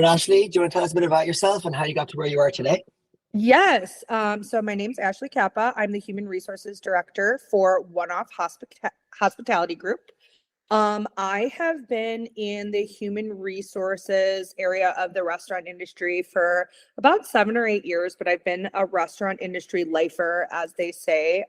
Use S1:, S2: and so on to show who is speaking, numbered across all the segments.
S1: right, Ashley, do you want to tell us a bit about yourself and how you got to where you are today?
S2: Yes. So my name's Ashley Kappa. I'm the Human Resources Director for Hospitality Group. I have been in the human resources area of the restaurant industry for about 7 or 8 years, but I've been a restaurant industry lifer, as they say.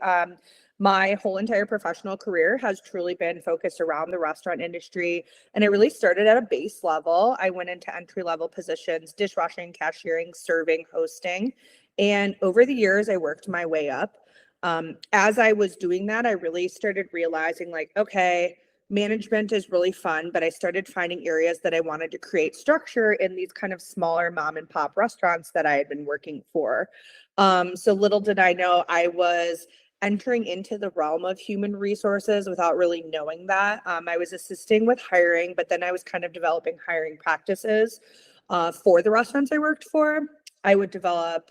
S2: My whole entire professional career has truly been focused around the restaurant industry, and it really started at a base level. I went into entry level positions, dishwashing, cashiering, serving, hosting, and over the years, I worked my way up. As I was doing that, I really started realizing, like, okay, management is really fun, but I started finding areas that I wanted to create structure in these kind of smaller mom and pop restaurants that I had been working for. So little did I know I was entering into the realm of human resources without really knowing that. I was assisting with hiring, but then I was kind of developing hiring practices for the restaurants I worked for. I would develop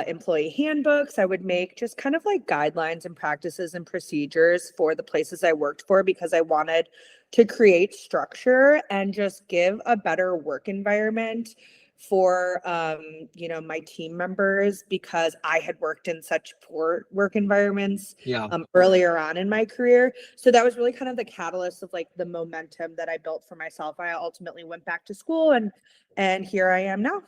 S2: employee handbooks. I would make just kind of like guidelines and practices and procedures for the places I worked for because I wanted to create structure and just give a better work environment for my team members because I had worked in such poor work environments
S1: Yeah,
S2: earlier on in my career. So that was really kind of the catalyst of like the momentum that I built for myself. I ultimately went back to school and here I am now.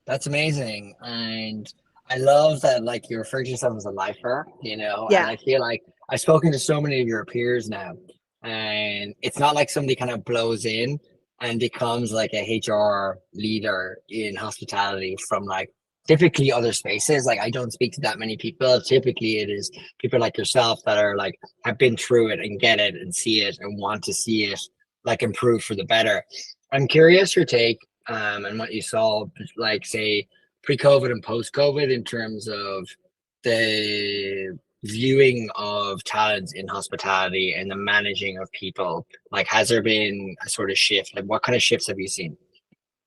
S1: that's amazing. And I love that like you refer to yourself as a lifer, and
S2: Yeah.
S1: I feel like I've spoken to so many of your peers now, and it's not like somebody kind of blows in and becomes like a HR leader in hospitality from like typically other spaces. Like I don't speak to that many people. Typically it is people like yourself that are like have been through it and get it and see it and want to see it like improve for the better. I'm curious your take and what you saw, like say pre-COVID and post-COVID, in terms of the viewing of talent in hospitality and the managing of people. Like, has there been a sort of shift? Like, what kind of shifts have you seen?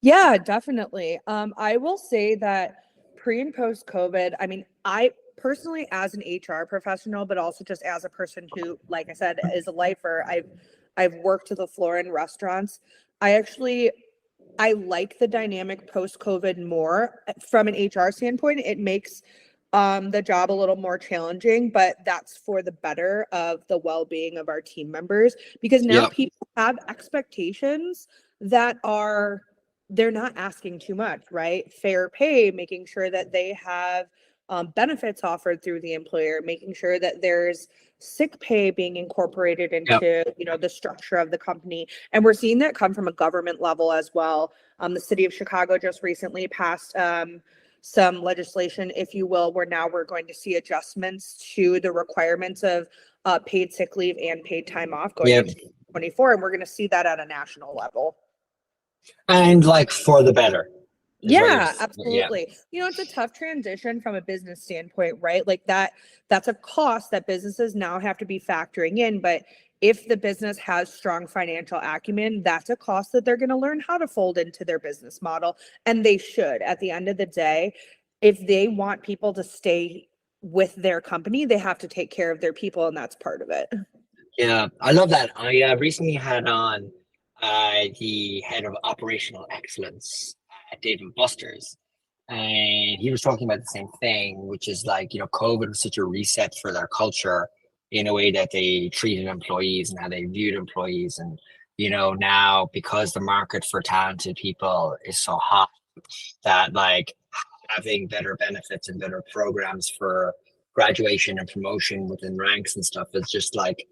S2: Yeah, definitely. I will say that pre and post COVID, I mean, I personally, as an HR professional, but also just as a person who, like I said, is a lifer, I've worked to the floor in restaurants. I actually I like the dynamic post COVID more from an HR standpoint. It makes the job a little more challenging, but that's for the better of the well-being of our team members because now
S1: Yeah.
S2: people have expectations that are they're not asking too much, right? Fair pay, making sure that they have benefits offered through the employer, making sure that there's sick pay being incorporated
S1: Yeah.
S2: into the structure of the company, and we're seeing that come from a government level as well. The city of Chicago just recently passed some legislation, if you will, where now we're going to see adjustments to the requirements of paid sick leave and paid time off going
S1: Yeah.
S2: into 2024, and we're going to see that at a national level.
S1: And like for the better is what
S2: Yeah,
S1: yeah.
S2: absolutely. It's a tough transition from a business standpoint, right? Like that's a cost that businesses now have to be factoring in, but if the business has strong financial acumen, that's a cost that they're going to learn how to fold into their business model, and they should. At the end of the day, if they want people to stay with their company, they have to take care of their people, and that's part of it.
S1: Yeah, I love that. I recently had on the head of operational excellence at Dave and Buster's, and he was talking about the same thing, which is like, COVID was such a reset for their culture in a way that they treated employees and how they viewed employees. And, now because the market for talented people is so hot, that like having better benefits and better programs for graduation and promotion within ranks and stuff is just like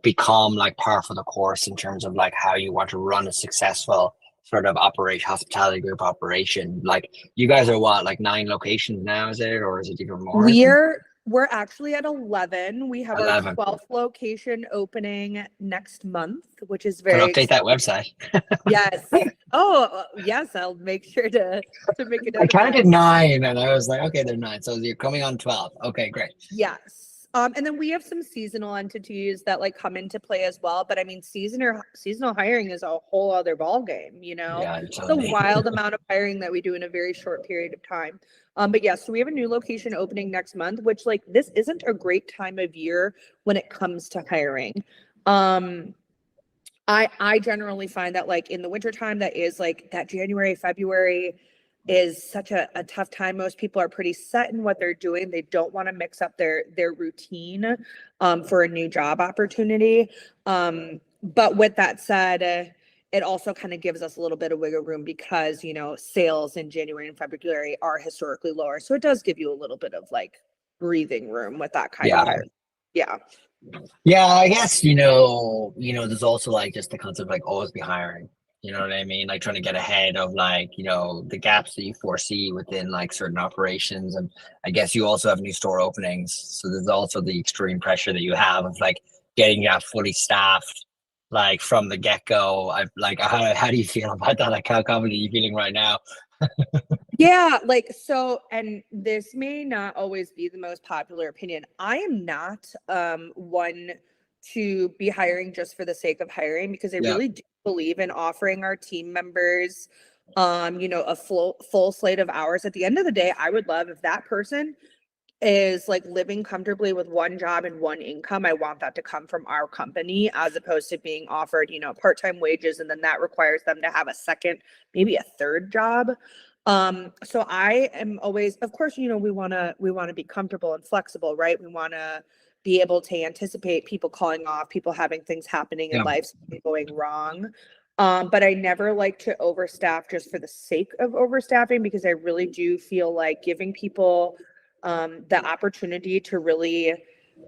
S1: become like par for the course in terms of like how you want to run a successful sort of operation hospitality group operation. Like you guys are what, like 9 locations now, is it, or is it even more?
S2: We're actually at 11. We have our
S1: 11.
S2: 12th location opening next month, which is
S1: Can
S2: very
S1: update that
S2: exciting.
S1: website.
S2: Yes. Oh, yes, I'll make sure to make a
S1: I
S2: note of that.
S1: counted 9 and I was like, okay, they're 9, so you're coming on 12. Okay, great.
S2: Yes. And then we have some seasonal entities that like come into play as well. But I mean, seasonal hiring is a whole other ball game,
S1: Yeah, you're
S2: It's
S1: telling
S2: a
S1: me.
S2: wild amount of hiring that we do in a very short period of time. But yes, so we have a new location opening next month, which like this isn't a great time of year when it comes to hiring. Um, I generally find that like in the wintertime, that is like that January, February is such a tough time. Most people are pretty set in what they're doing. They don't want to mix up their routine for a new job opportunity. But with that said, it also kind of gives us a little bit of wiggle room because, you know, sales in January and February are historically lower. So it does give you a little bit of like breathing room with that kind of
S1: Yeah.
S2: hire. Yeah.
S1: Yeah, I guess, there's also like just the concept of like always be hiring. You know what I mean? Like trying to get ahead of like, the gaps that you foresee within like certain operations. And I guess you also have new store openings. So there's also the extreme pressure that you have of like getting that fully staffed like from the get-go. I like how do you feel about that? Like how confident are you feeling right now?
S2: Yeah, like so, and this may not always be the most popular opinion. I am not one to be hiring just for the sake of hiring because I
S1: Yeah.
S2: really do believe in offering our team members a full slate of hours. At the end of the day, I would love if that person is like living comfortably with one job and one income. I want that to come from our company as opposed to being offered, part-time wages, and then that requires them to have a second, maybe a third job. So I am always, of course, we want to be comfortable and flexible, right? We want to be able to anticipate people calling off, people having things happening in
S1: Yeah.
S2: life, something going wrong. But I never like to overstaff just for the sake of overstaffing because I really do feel like giving people the opportunity to really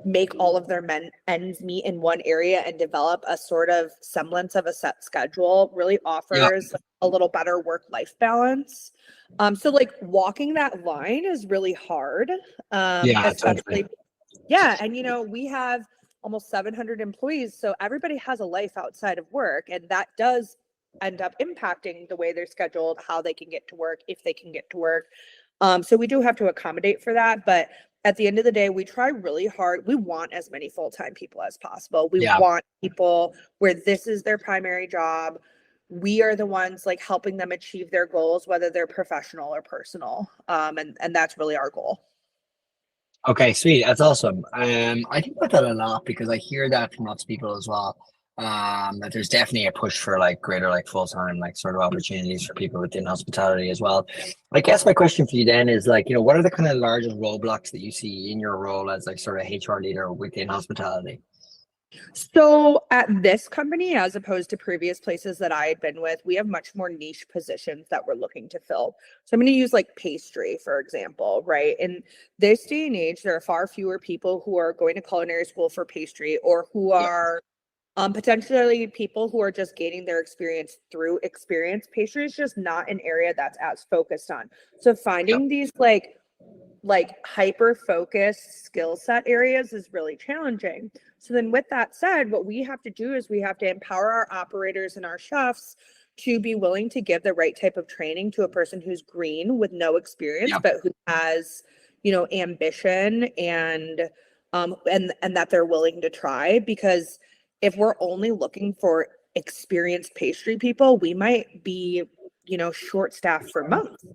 S2: make all of their ends meet in one area and develop a sort of semblance of a set schedule really
S1: Yeah.
S2: offers a little better work-life balance. So like walking that line is really hard,
S1: Yeah, totally.
S2: especially, yeah. And we have almost 700 employees, so everybody has a life outside of work, and that does end up impacting the way they're scheduled, how they can get to work, if they can get to work. So we do have to accommodate for that, but at the end of the day, we try really hard. We want as many full-time people as possible. We
S1: Yeah.
S2: want people where this is their primary job. We are the ones like helping them achieve their goals, whether they're professional or personal. And that's really our goal.
S1: Okay, sweet. That's awesome. I think about that a lot because I hear that from lots of people as well. That there's definitely a push for like greater like full-time like sort of opportunities for people within hospitality as well. I guess my question for you then is like, what are the kind of largest roadblocks that you see in your role as like sort of HR leader within hospitality?
S2: So at this company, as opposed to previous places that I had been with, we have much more niche positions that we're looking to fill. So I'm going to use like pastry, for example, right? In this day and age, there are far fewer people who are going to culinary school for pastry or who
S1: Yeah.
S2: are potentially people who are just gaining their experience through experience. Pastry is just not an area that's as focused on. So
S1: Yeah.
S2: finding these like hyper focused skill set areas is really challenging. So then with that said, what we have to do is we have to empower our operators and our chefs to be willing to give the right type of training to a person who's green with no experience,
S1: Yeah.
S2: but who has, ambition and that they're willing to try. Because if we're only looking for experienced pastry people, we might be, short staffed for months.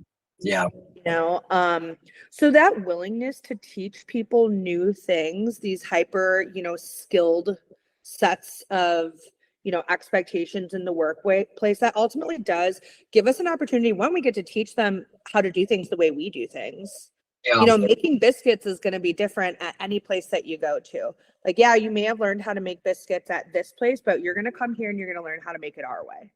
S1: Yeah.
S2: you know um so that willingness to teach people new things, these hyper skilled sets of expectations in the workplace, that ultimately does give us an opportunity when we get to teach them how to do things the way we do things.
S1: Yeah.
S2: Making biscuits is going to be different at any place that you go to. Like, yeah, you may have learned how to make biscuits at this place, but you're going to come here and you're going to learn how to make it our way.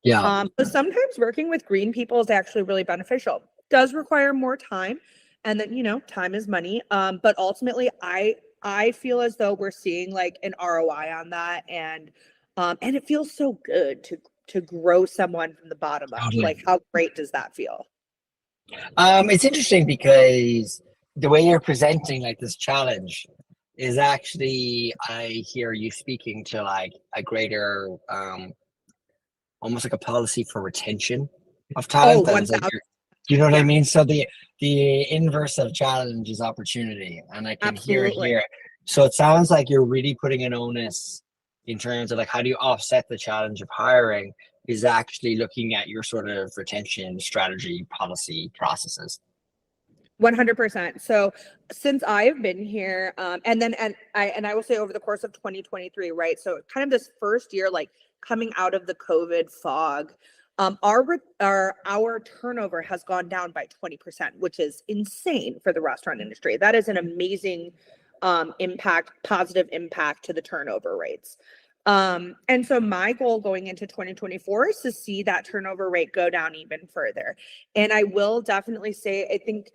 S1: Yeah.
S2: So sometimes working with green people is actually really beneficial. Does require more time, and then time is money. But ultimately, I feel as though we're seeing like an ROI on that, and it feels so good to grow someone from the bottom up.
S1: Totally.
S2: Like, how great does that feel?
S1: It's interesting because the way you're presenting like this challenge is actually I hear you speaking to like a greater almost like a policy for retention of
S2: Oh,
S1: talent that is like
S2: 1,000.
S1: you know what I
S2: Yeah,
S1: mean? So the inverse of challenge is opportunity, and I can hear it
S2: absolutely.
S1: here. So it sounds like you're really putting an onus in terms of like how do you offset the challenge of hiring is actually looking at your sort of retention strategy, policy, processes.
S2: 100%. So since I've been here, and I will say over the course of 2023, right? So kind of this first year, like coming out of the COVID fog, our turnover has gone down by 20%, which is insane for the restaurant industry. That is an amazing positive impact to the turnover rates. And so my goal going into 2024 is to see that turnover rate go down even further. And I will definitely say, I think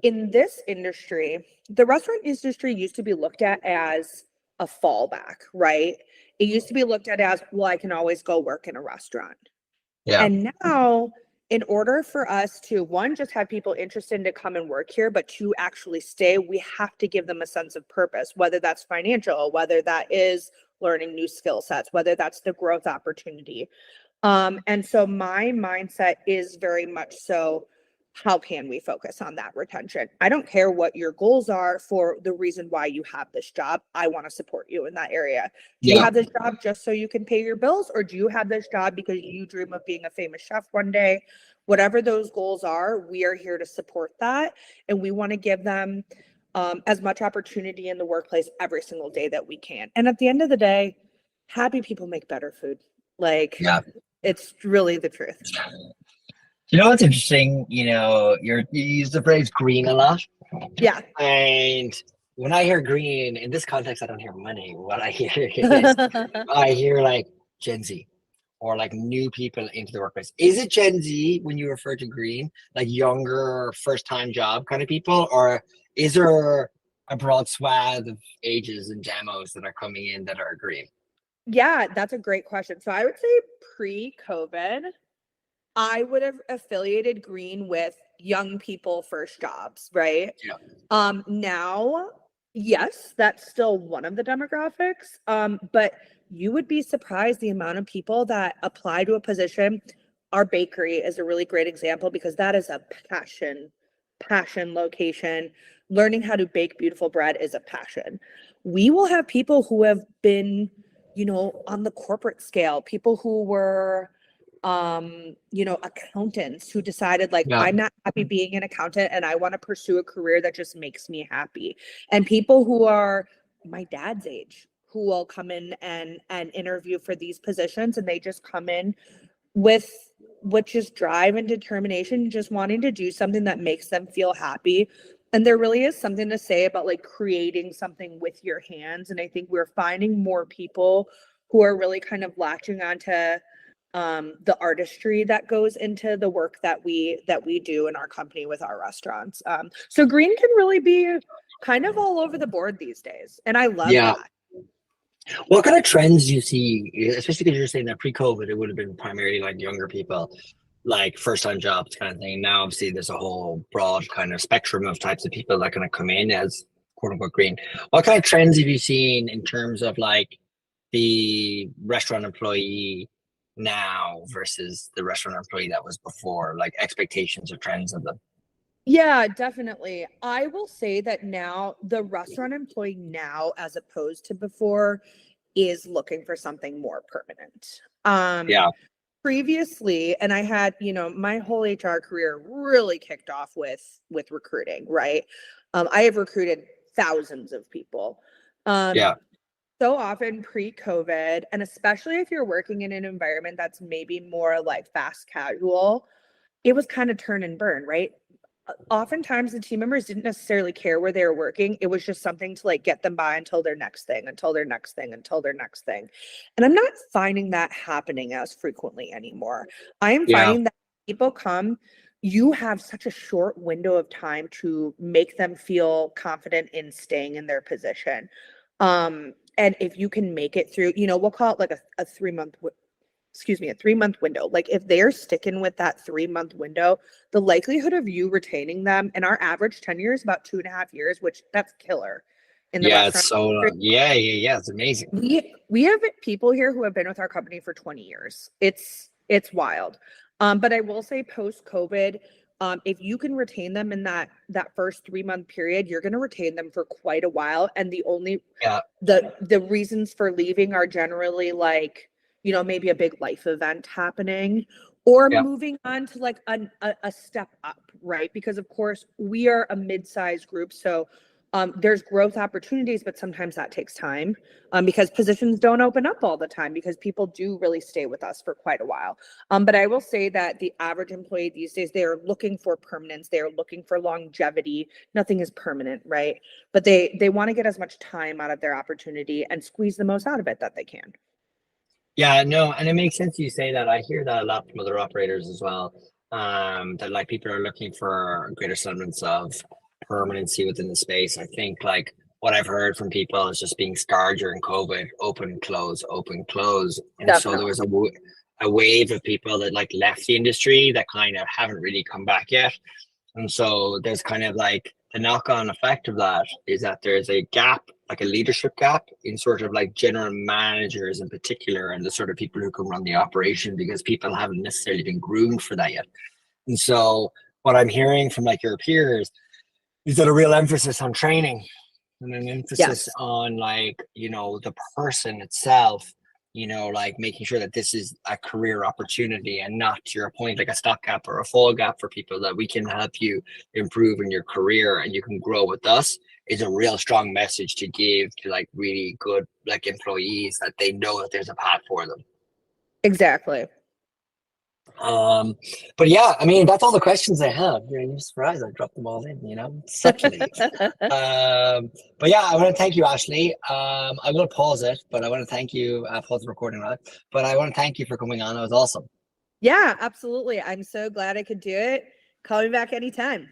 S2: in this industry, the restaurant industry used to be looked at as a fallback, right? It used to be looked at as, well, I can always go work in a restaurant.
S1: Yeah.
S2: And now, in order for us to, one, just have people interested to come and work here, but to actually stay, we have to give them a sense of purpose, whether that's financial, whether that is learning new skill sets, whether that's the growth opportunity. And so my mindset is very much so, how can we focus on that retention? I don't care what your goals are for the reason why you have this job. I want to support you in that area. Do you have this job just so you can pay your bills, or do you have this job because you dream of being a famous chef one day? Whatever those goals are, we are here to support that. And we want to give them as much opportunity in the workplace every single day that we can. And at the end of the day, happy people make better food. Like, it's really the truth.
S1: You know what's interesting? You know, you use the phrase green a lot.
S2: Yeah.
S1: And when I hear green, in this context, I don't hear money. What I hear is I hear like Gen Z or like new people into the workplace. Is it Gen Z when you refer to green, like younger, first-time job kind of people? Or is there a broad swath of ages and demos that are coming in that are green?
S2: Yeah, that's a great question. So I would say pre-COVID, I would have affiliated green with young people first jobs, right?
S1: Yeah.
S2: Now, yes, that's still one of the demographics. But you would be surprised the amount of people that apply to a position. Our bakery is a really great example because that is a passion location. Learning how to bake beautiful bread is a passion. We will have people who have been, on the corporate scale, people who were accountants who decided I'm not happy being an accountant and I want to pursue a career that just makes me happy. And people who are my dad's age who will come in and interview for these positions, and they just come in with just drive and determination, just wanting to do something that makes them feel happy. And there really is something to say about creating something with your hands. And I think we're finding more people who are really kind of latching onto the artistry that goes into the work that we do in our company with our restaurants. So green can really be kind of all over the board these days. And I love that.
S1: What kind of trends do you see, especially because you're saying that pre-COVID, it would have been primarily like younger people, like first-time jobs kind of thing. Now, obviously, there's a whole broad kind of spectrum of types of people that kind of come in as quote-unquote green. What kind of trends have you seen in terms of like the restaurant employee now versus the restaurant employee that was before, like expectations or trends of them?
S2: Yeah, definitely. I will say that now the restaurant employee now, as opposed to before, is looking for something more permanent. Previously, and I had, my whole HR career really kicked off with recruiting, right? I have recruited thousands of people. So often pre-COVID, and especially if you're working in an environment that's maybe more like fast casual, it was kind of turn and burn, right? Oftentimes the team members didn't necessarily care where they were working. It was just something to get them by until their next thing. And I'm not finding that happening as frequently anymore. I am finding that people come, you have such a short window of time to make them feel confident in staying in their position. And if you can make it through, we'll call it like a 3-month a 3-month window. If they're sticking with that 3-month window, the likelihood of you retaining them, and our average tenure is about 2.5 years, which that's killer in the restaurant.
S1: It's so it's amazing.
S2: We have people here who have been with our company for 20 years. It's wild. But I will say post-COVID, if you can retain them in that first 3-month period, you're going to retain them for quite a while. And the only the reasons for leaving are generally maybe a big life event happening or moving on to a step up, right? Because of course we are a mid-sized group. So There's growth opportunities, but sometimes that takes time, because positions don't open up all the time because people do really stay with us for quite a while. But I will say that the average employee these days, they are looking for permanence. They are looking for longevity. Nothing is permanent, right? But they want to get as much time out of their opportunity and squeeze the most out of it that they can.
S1: Yeah, no, and it makes sense you say that. I hear that a lot from other operators as well. That like people are looking for a greater semblance of permanency within the space. I think like what I've heard from people is just being scarred during COVID, open, close, open, close. And so there
S2: Definitely.
S1: was a wave of people that like left the industry that kind of haven't really come back yet. And so there's kind of like the knock-on effect of that is that there's a gap, like a leadership gap in sort of like general managers in particular, and the sort of people who can run the operation because people haven't necessarily been groomed for that yet. And so what I'm hearing from like your peers is that a real emphasis on training and an emphasis
S2: Yes.
S1: on like, the person itself, like making sure that this is a career opportunity and not, to your point, like a stopgap or a fall gap for people, that we can help you improve in your career and you can grow with us, is a real strong message to give to like really good like employees, that they know that there's a path for them.
S2: Exactly.
S1: Um, but yeah, I mean, that's all the questions I have. You're surprised I dropped them all in, subtly. But yeah, I want to thank you, Ashley. I'm going to pause it, but I want to thank you. Pause the recording now. But I want to thank you for coming on. It was awesome.
S2: Yeah, absolutely. I'm so glad I could do it. Call me back anytime.